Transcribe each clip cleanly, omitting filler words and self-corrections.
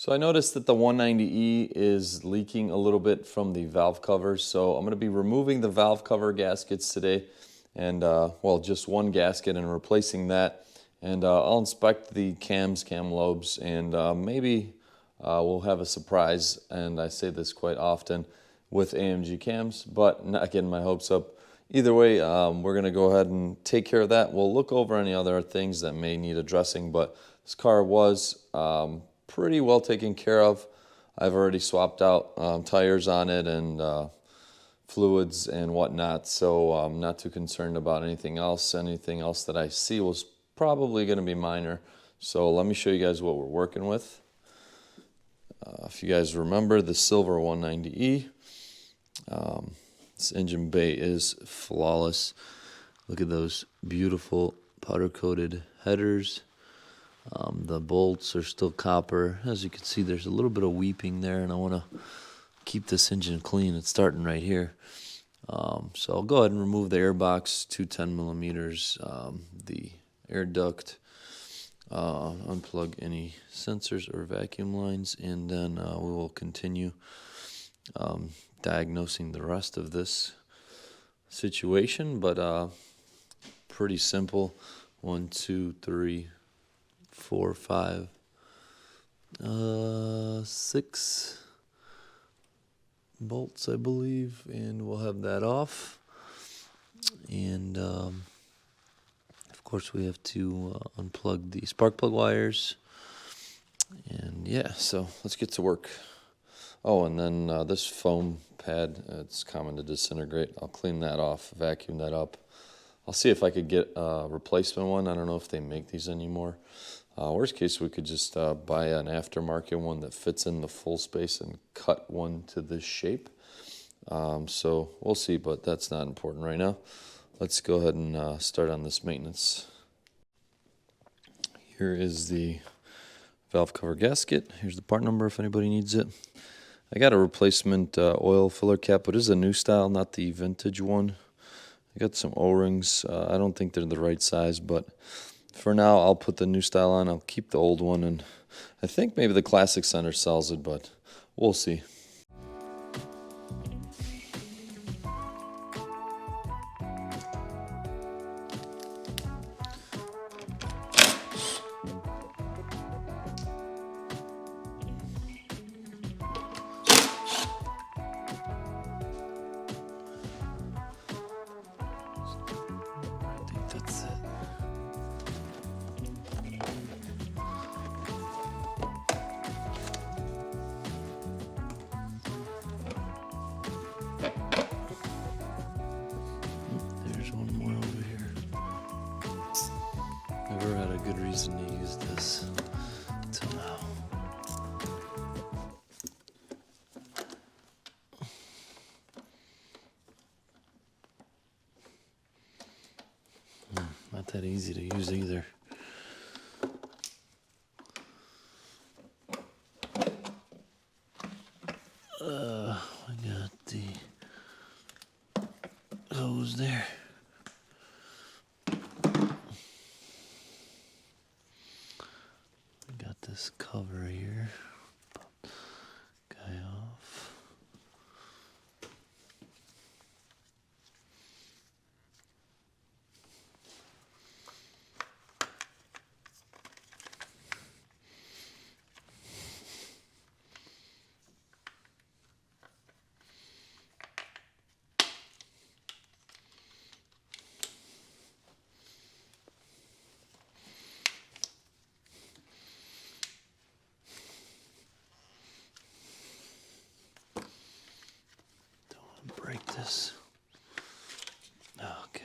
So I noticed that the 190E is leaking a little bit from the valve covers, so I'm going to be removing the valve cover gaskets today, and well, just one gasket and replacing that, and I'll inspect the cam lobes, and maybe we'll have a surprise, and I say this quite often with AMG cams, but not getting my hopes up. Either way, we're going to go ahead and take care of that. We'll look over any other things that may need addressing, but this car was pretty well taken care of. I've already swapped out tires on it and fluids and whatnot, so I'm not too concerned about anything else. Anything else that I see was probably going to be minor. So let me show you guys what we're working with. If you guys remember the silver 190E, this engine bay is flawless. Look at those beautiful powder-coated headers. The bolts are still copper. As you can see, there's a little bit of weeping there, and I want to keep this engine clean. It's starting right here. So I'll go ahead and remove the air box, 210 millimeters, the air duct, unplug any sensors or vacuum lines, and then we will continue diagnosing the rest of this situation. But pretty simple. 1, 2, 3, 4, 5, 6 bolts, I believe, and we'll have that off. And of course we have to unplug the spark plug wires. And yeah, so let's get to work. Oh, and then this foam pad, it's common to disintegrate. I'll clean that off, vacuum that up. I'll see if I could get a replacement one. I don't know if they make these anymore. Worst case, we could just buy an aftermarket one that fits in the full space and cut one to this shape. So we'll see, but that's not important right now. Let's go ahead and start on this maintenance. Here is the valve cover gasket. Here's the part number if anybody needs it. I got a replacement oil filler cap, but this is a new style, not the vintage one. I got some O-rings. I don't think they're the right size, but for now, I'll put the new style on. I'll keep the old one, and I think maybe the Classic Center sells it, but we'll see. I think that's it. There's one more over here. Never had a good reason to use this until now. Not that easy to use either. I got the hose there. I got this cover here. Pop guy off. Break this. Okay.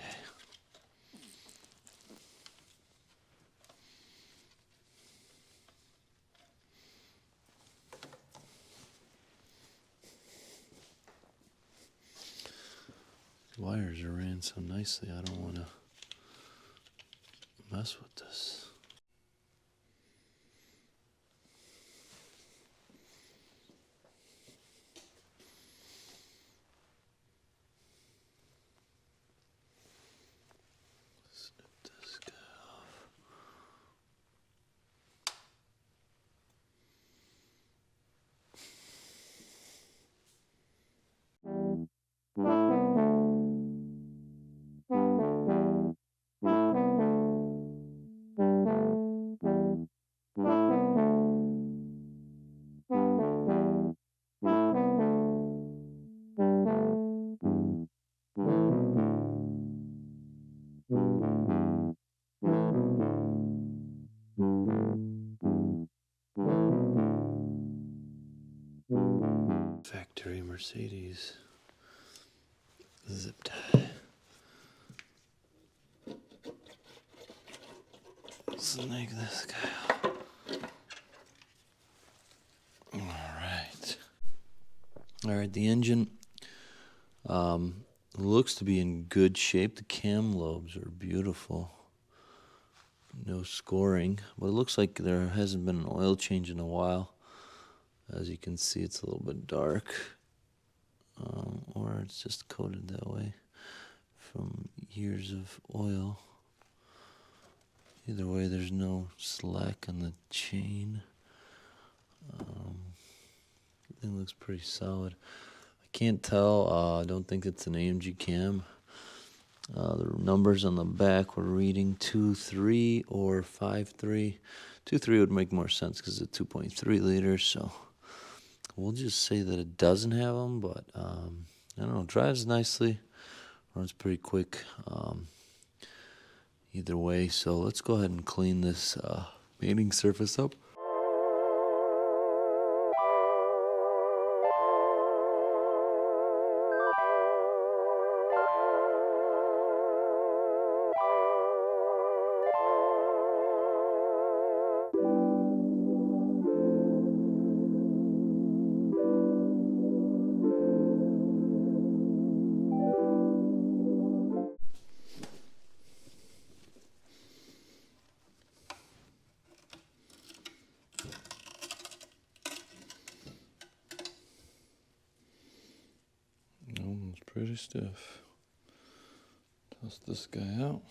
The wires are ran so nicely, I don't want to mess with this. Factory Mercedes zip tie. Snake this guy up. All right, the engine looks to be in good shape. The cam lobes are beautiful. No scoring, but it looks like there hasn't been an oil change in a while. As you can see, it's a little bit dark, or it's just coated that way from years of oil. Either way, there's no slack on the chain. Everything looks pretty solid. I can't tell. I don't think it's an AMG cam. The numbers on the back were reading 2.3 or 5.3. 2.3 would make more sense because it's a 2.3 liter. So we'll just say that it doesn't have them. But I don't know. Drives nicely. Runs pretty quick. Either way. So let's go ahead and clean this painting surface up. It's pretty stiff. Toss this guy out.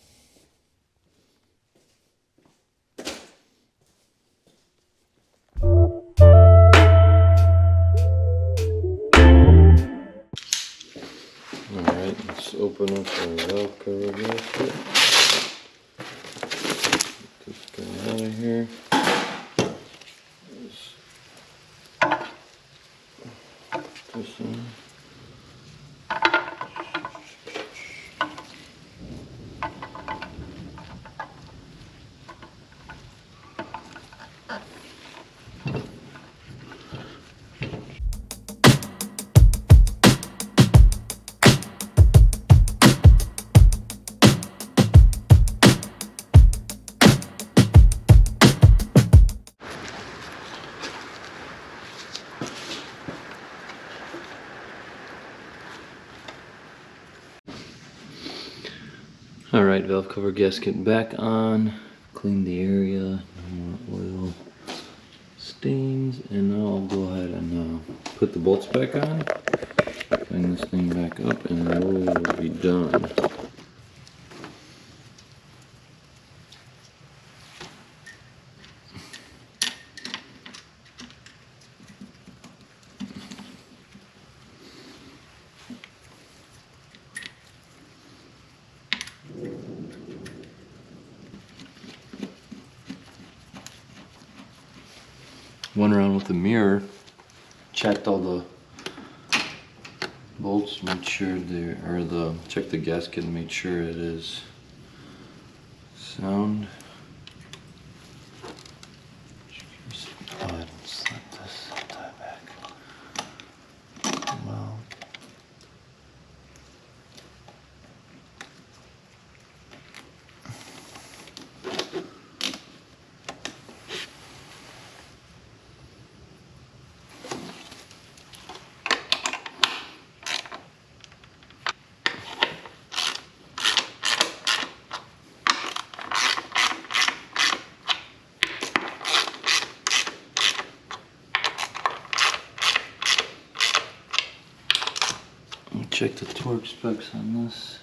Alright, let's open up our valve cover gasket. Get this guy out of here. Put this in. Alright, valve cover gasket back on. Clean the area, no more oil stains, and now I'll go ahead and put the bolts back on, clean this thing back up, and we'll be done. Went around with the mirror, checked all the bolts, made sure checked the gasket and made sure it is sound. Go ahead and slip this tie back. Well. Check the torque specs on this.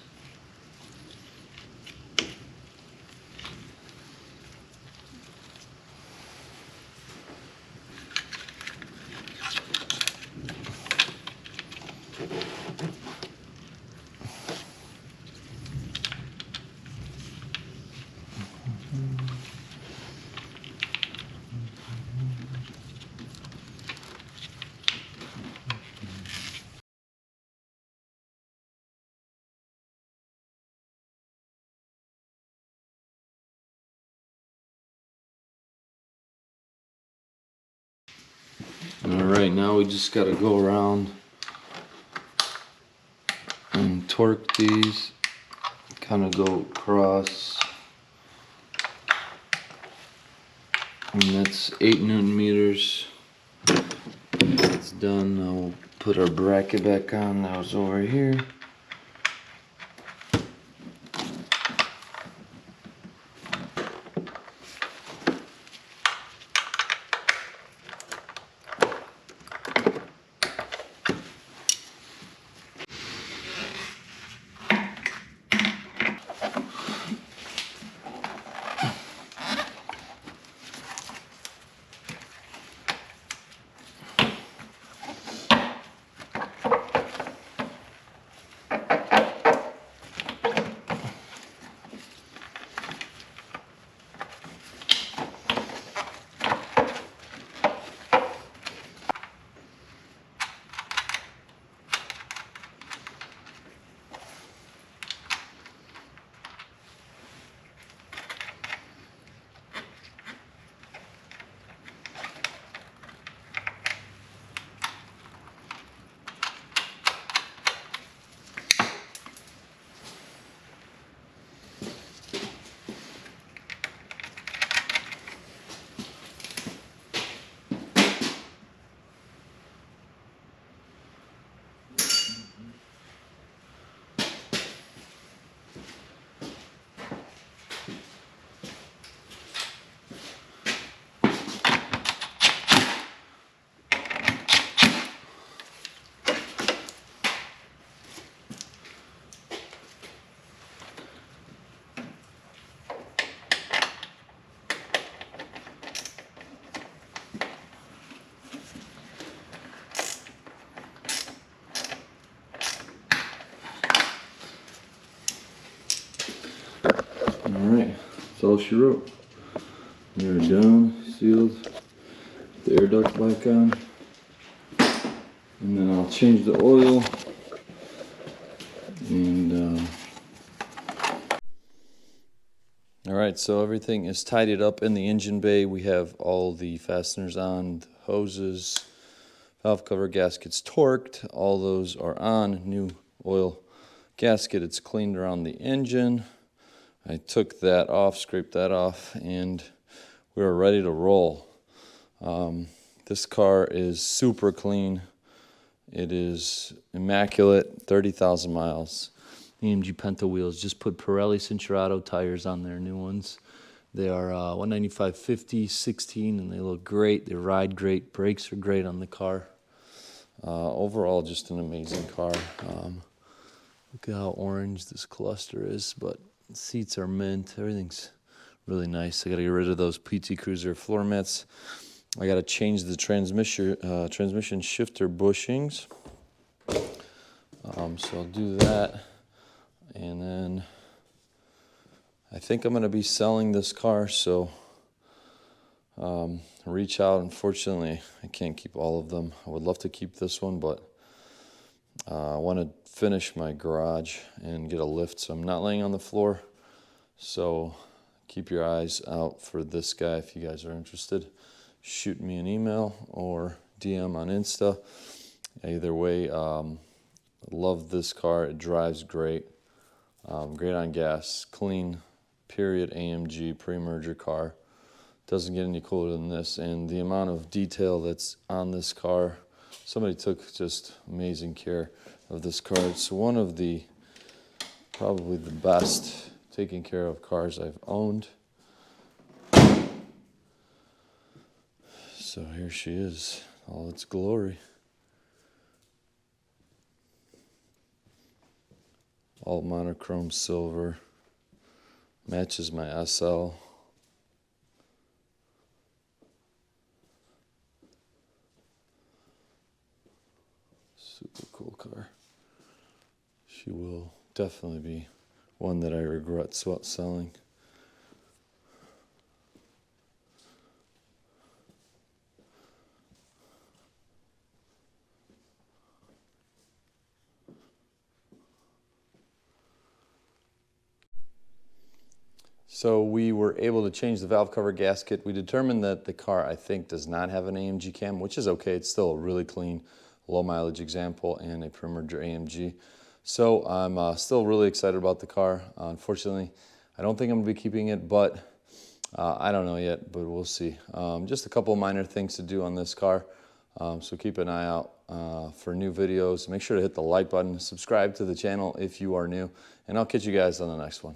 Alright, now we just gotta go around and torque these, kind of go across, and that's 8 Newton meters. It's done. Now we'll put our bracket back on. That was over here. Alright, that's all she wrote. Mirror down, sealed, the air duct back on, and then I'll change the oil. And alright, so everything is tidied up in the engine bay. We have all the fasteners on, the hoses, valve cover gaskets torqued. All those are on. New oil gasket, it's cleaned around the engine. I took that off, scraped that off, and we are ready to roll. This car is super clean. It is immaculate, 30,000 miles. AMG Penta wheels. Just put Pirelli Cinturato tires on there, new ones. They are 195/50, 16, and they look great. They ride great. Brakes are great on the car. Overall, just an amazing car. Look at how orange this cluster is, but seats are mint. Everything's really nice. I got to get rid of those PT Cruiser floor mats. I got to change the transmission shifter bushings. So I'll do that. And then I think I'm going to be selling this car, so reach out. Unfortunately, I can't keep all of them. I would love to keep this one, but I want to finish my garage and get a lift, so I'm not laying on the floor. So keep your eyes out for this guy if you guys are interested. Shoot me an email or DM on Insta. Either way, love this car. It drives great. Great on gas, clean, period AMG pre-merger car. Doesn't get any cooler than this, and the amount of detail that's on this car, somebody took just amazing care of this car. It's one of the, probably the best taken care of cars I've owned. So here she is, all its glory. All monochrome silver, matches my SL. Super cool car. She will definitely be one that I regret selling. So we were able to change the valve cover gasket. We determined that the car, I think, does not have an AMG cam, which is okay. It's still a really clean, low mileage example and a Primerger AMG. So I'm still really excited about the car. Unfortunately, I don't think I'm gonna be keeping it, but I don't know yet, but we'll see. Just a couple minor things to do on this car. So keep an eye out for new videos. Make sure to hit the like button, subscribe to the channel if you are new, and I'll catch you guys on the next one.